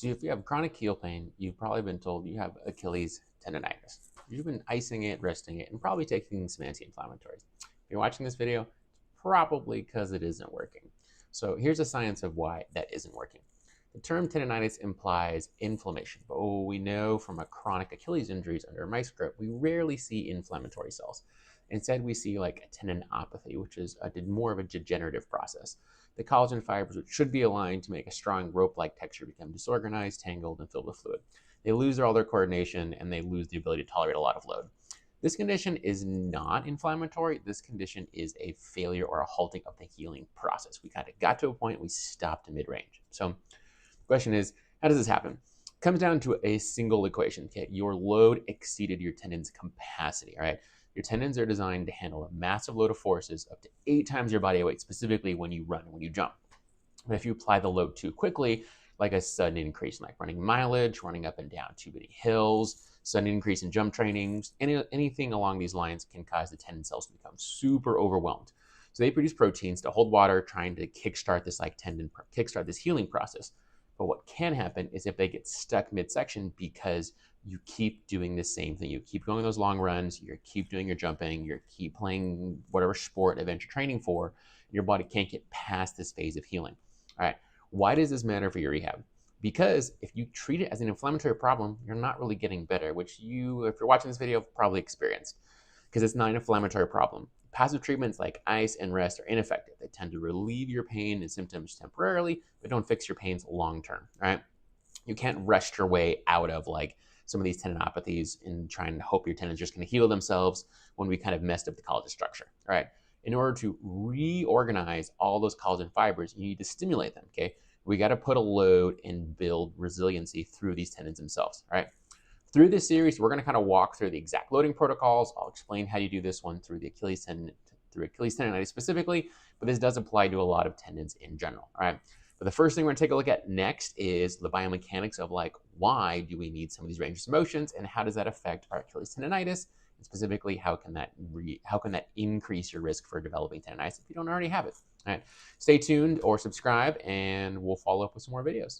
So if you have chronic heel pain, you've probably been told you have Achilles tendonitis. You've been icing it, resting it, and probably taking some anti-inflammatories. If you're watching this video, it's probably because it isn't working. So here's the science of why that isn't working. The term tendonitis implies inflammation, but what we know from a chronic Achilles injuries under a microscope, we rarely see inflammatory cells. Instead, we see like a tendinopathy, which is more of a degenerative process. The collagen fibers, which should be aligned to make a strong rope-like texture, become disorganized, tangled, and filled with fluid. They lose all their coordination, and they lose the ability to tolerate a lot of load. This condition is not inflammatory. This condition is a failure or a halting of the healing process. We kind of got to a point, we stopped mid-range. So the question is, how does this happen? It comes down to a single equation. Okay? Your load exceeded your tendon's capacity, all right? Your tendons are designed to handle a massive load of forces up to 8 times your body weight, specifically when you run, when you jump. But if you apply the load too quickly, like a sudden increase in like running mileage, running up and down too many hills, sudden increase in jump trainings, anything along these lines can cause the tendon cells to become super overwhelmed. So they produce proteins to hold water, trying to kickstart this healing process. But what can happen is if they get stuck midsection because you keep doing the same thing. You keep going those long runs, you keep doing your jumping, you keep playing whatever sport event you're training for, your body can't get past this phase of healing. All right, why does this matter for your rehab? Because if you treat it as an inflammatory problem, you're not really getting better, which you, if you're watching this video, have probably experienced, because it's not an inflammatory problem. Passive treatments like ice and rest are ineffective. They tend to relieve your pain and symptoms temporarily, but don't fix your pains long term, right? You can't rest your way out of like some of these tendinopathies and trying to hope your tendons are just going to heal themselves when we kind of messed up the collagen structure, all right? In order to reorganize all those collagen fibers, you need to stimulate them, okay? We got to put a load and build resiliency through these tendons themselves, all right? Through this series, we're going to kind of walk through the exact loading protocols. I'll explain how you do this one through Achilles tendonitis specifically, but this does apply to a lot of tendons in general, all right? But the first thing we're going to take a look at next is the biomechanics of like, why do we need some of these ranges of motions and how does that affect our Achilles tendonitis? And specifically, how can that increase your risk for developing tendonitis if you don't already have it? All right, stay tuned or subscribe and we'll follow up with some more videos.